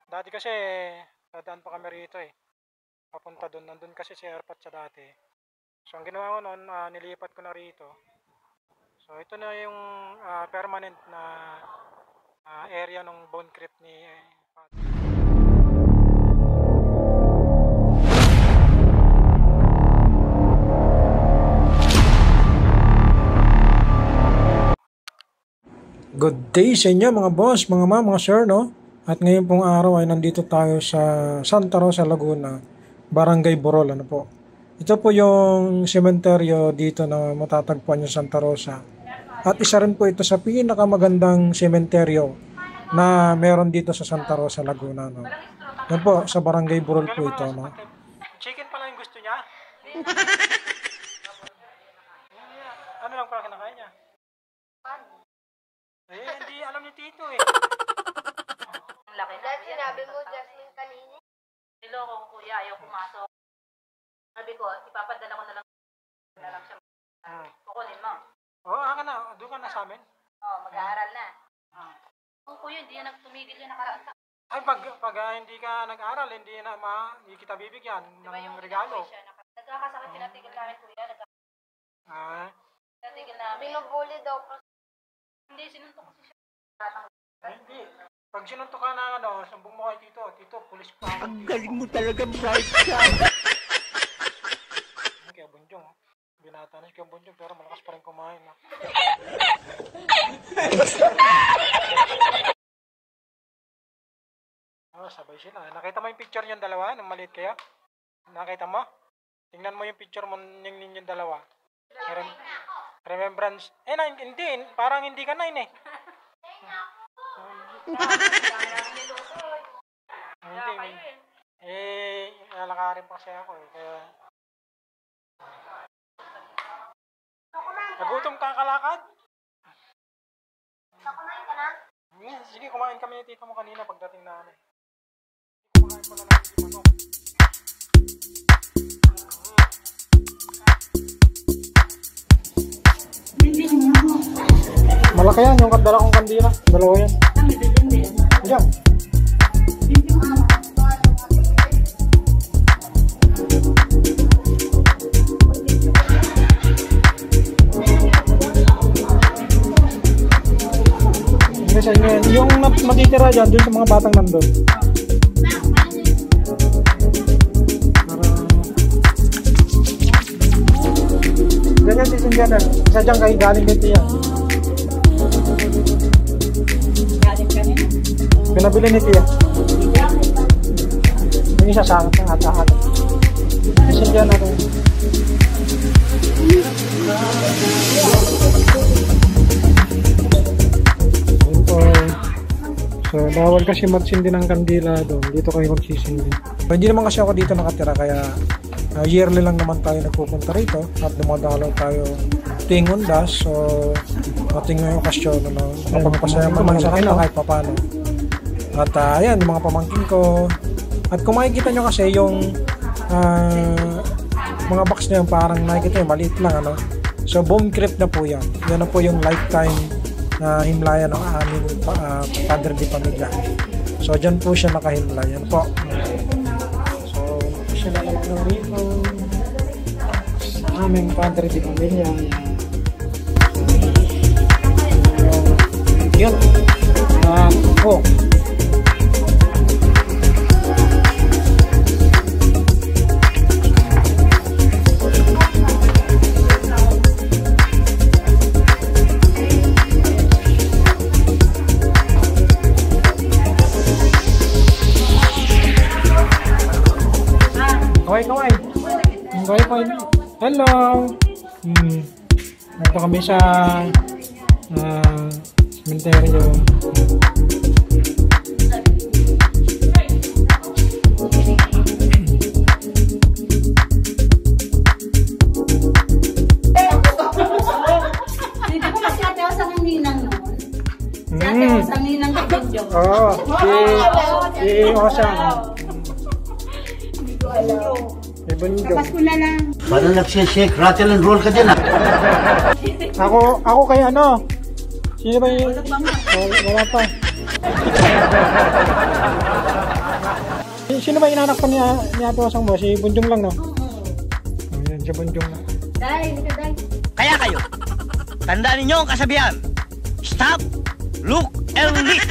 Dati kasi, dadaan pa kami rito eh. Papunta doon. Nandun kasi si Airpat sa dati. So, ang ginawa ko noon, nilipat ko na rito. So, ito na yung permanent na area ng bone crypt ni Father. Good day sa inyo mga boss, mga ma'am, mga sir, no? At ngayon pong araw ay nandito tayo sa Santa Rosa, Laguna, Barangay Borol, ano po. Ito po yung sementeryo dito na matatagpuan yung Santa Rosa. At isa rin po ito sa pinakamagandang sementeryo na meron dito sa Santa Rosa, Laguna, no? Yan po, sa Barangay Borol po ito, no? Chicken pala yung gusto niya? Ano lang pala kinakain niya? Eh, hindi alam ni Tito eh. Ang laki na. Dahil sinabi mo, Jasmine, kanina. Niloko ko kuya, ayaw pumasok. Sabi ko, ipapadala ko na lang siya. Kukunin mo. Oo, na. Doon ka na sa amin. Oo, mag-aaral na. Oo, kuya, hindi yan nagtumigil yan nakaraan sa... Ay, pag hindi ka nag-aral, hindi kita bibigyan ng regalo. Nagkakasakit, pinatigil namin kuya. Pinatigil namin. Binubuli daw ko. Hindi, sinuntok ko siya. Ay, hindi. Pag sinuntok ka na, sambong mo kay Tito. Tito, pulis pa. Ang galing mo talaga, bright ka. Kaya Bunjong. Binatanis kaya Bunjong, pero malakas pa rin kumain. Sabay sila. Nakita mo yung picture niyan dalawa, nung maliit kayo? Nakita mo? Tingnan mo yung picture mo ninyong dalawa. Remembrance. Hindi. Parang hindi ka 9 eh. Hindi. Lalakarin pa kasi ako eh. Kaya... Nagutom ka kalakad? Kumain ka na? Sige, kumain kami ni Tito mo kanina pagdating namin. Kumain pala namin yung manok. Malaki yan, yung dala kong kandila. Dalawa yan. Diyan. Yung matitira dyan, dun sa mga batang nandun. Ganyan sisindihan na. Isa dyan kayo galing dito yan. Pinabili ni Tia. Yung isa sa akin ng ata-ata. Sisindihan natin. So, bawal kasi magsindi ng kandila doon. Dito kayo magsisindi. So, hindi naman kasi ako dito nakatira kaya yearly lang naman tayo nagpupunta rito at dumadalaw tayo tuwing undas. So, ating ngayong okasyon napapasaya naman sa akin kahit papano. At ayan, yung mga pamangkin ko. At kung makikita nyo kasi yung mga box na yun, parang nakikita yung maliit lang, ano. So, bone crypt na po yan. Yan na po yung lifetime na himlayan ng aming Padre de Pamilya. So, dyan po siya nakahimlay. Yan po. So, siya na lang rito sa aming Padre de Pamilya. Yun. Oh. Kaway. Hello! Nandito kami sa cementerio. Dito ko kasi ate sa ninang noon. Si ate sa ninang kapityo. Oo, si Osang. Hindi ko alam. Kapas ko na lang. Parang nagsishake, rattle and roll ka din ah. Ako kay ano? Sino ba yung... Wala pa. Sino ba inanak pa ni Ate Osang mo? Si Bunjong lang, no? Oo. Ayan, si Bunjong na. Day, hindi ka day. Kaya kayo, tandaan ninyo ang kasabihan. Stop, look, and live.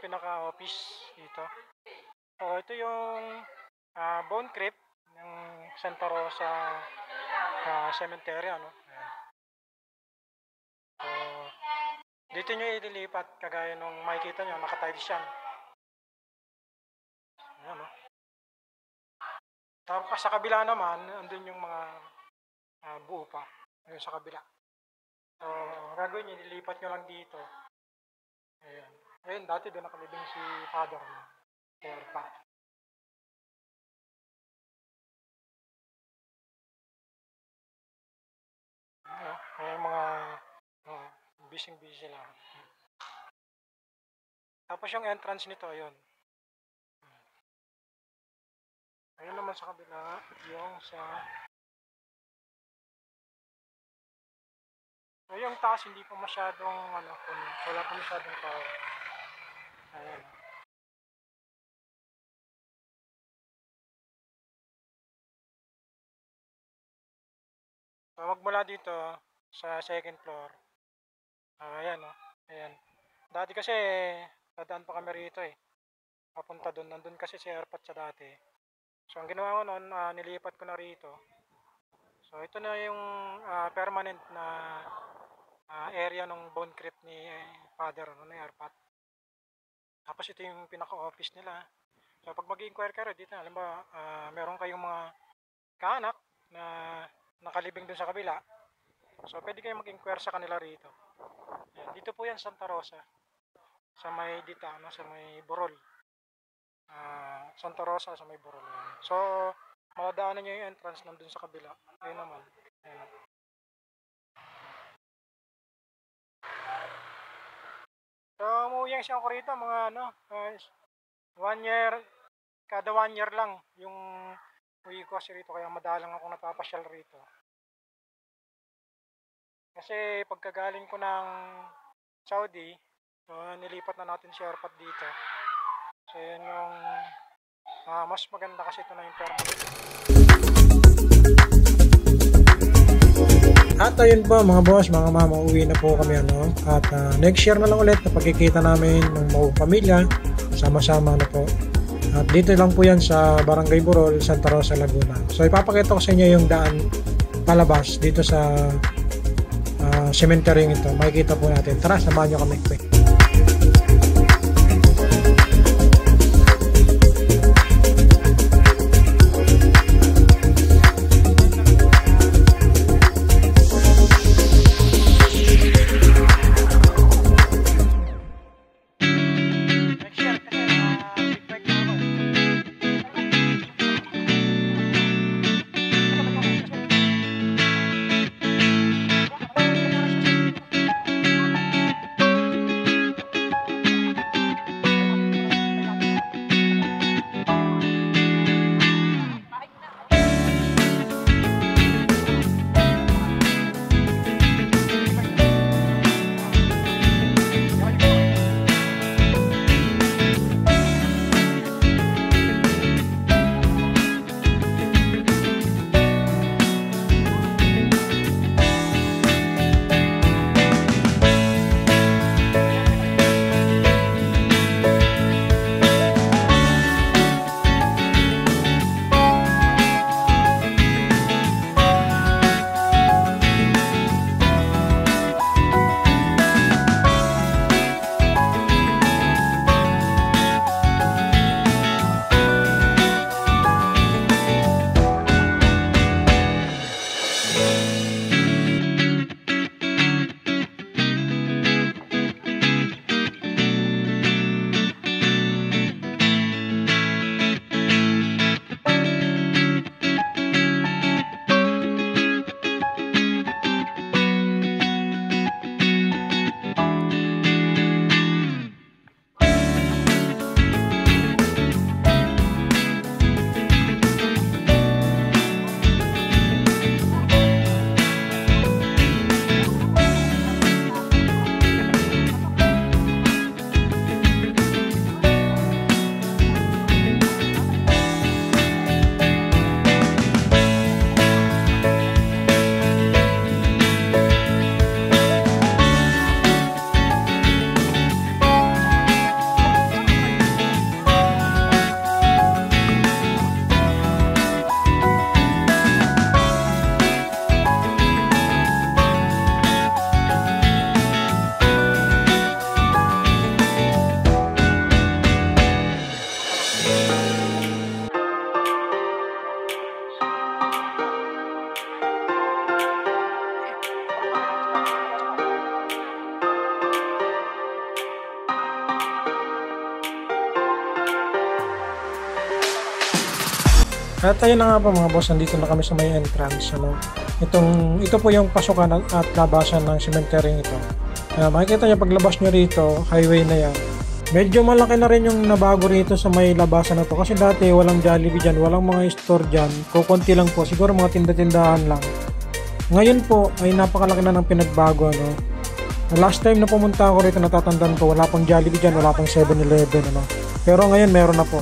pinaka-office dito. So, ito yung bone crypt ng Santa Rosa Cemetery, ano? Ayan. So, dito nyo ililipat kagaya nung makikita nyo, nakatiles yan. Ayan, no? Tapos sa kabila naman, andun yung mga buo pa. Ayun sa kabila. So, gagawin nyo, nilipat nyo lang dito. Ayan. Ayun, dati doon nakalibing si father na. Kaya pa. Ano, kaya yung mga busy-busy sila. Tapos yung entrance nito, ayun. Ayun naman sa kabila, yung sa... So, yung taas hindi pa masyadong, wala pa masyadong tao. Ayan. So, magmula dito sa second floor. Ayan, ayan. Dati kasi, dadaan pa kami rito eh. Papunta doon. Nandun kasi si airpot sa dati. So, ang ginawa ko noon, nilipat ko na rito. So, ito na yung permanent na area ng bone crypt ni father, ni airpot. Tapos ito yung pinaka-office nila. So, pag mag-inquire kayo dito, alam ba, meron kayong mga kaanak na nakalibing dun sa kabila. So, pwede kayong mag-inquire sa kanila rito. Ayan, dito po yan, Santa Rosa. Sa may dito, sa may Borol. Santa Rosa sa may Borol. Ayan. So, madadaanan nyo yung entrance nandun sa kabila. Ayun naman. Ayan. So, umuwi siya ako rito, mga 1 year, kada 1 year lang yung uwi ko kasi rito, kaya madalang ako napapasyal rito. Kasi pagkagaling ko ng Saudi, nilipat na natin si airpot dito. So, yun yung mas maganda kasi ito na yung permanent. At ayun po mga boss, mga mama, uwi na po kami at next year na lang ulit na pagkikita namin ng mga pamilya, sama-sama na po. At dito lang po yan sa Barangay Borol, Santa Rosa, Laguna. So ipapakita ko sa inyo yung daan palabas dito sa cemetery ito. Makikita po natin. Tara, samahan nyo kami. At ayun na nga po mga boss, nandito na kami sa may entrance. Ano? Ito po yung pasukan at labasan ng cemetery ito. Makikita nyo paglabas nyo rito, highway na yan. Medyo malaki na rin yung nabago rito sa may labasan na to. Kasi dati walang Jollibee dyan, walang mga store dyan. Kukunti lang po, siguro mga tinda-tindahan lang. Ngayon po ay napakalaki na ng pinagbago. Ano? Last time na pumunta ako rito, natatandaan ko, wala pang Jollibee dyan, wala pang 7-Eleven. Ano? Pero ngayon meron na po.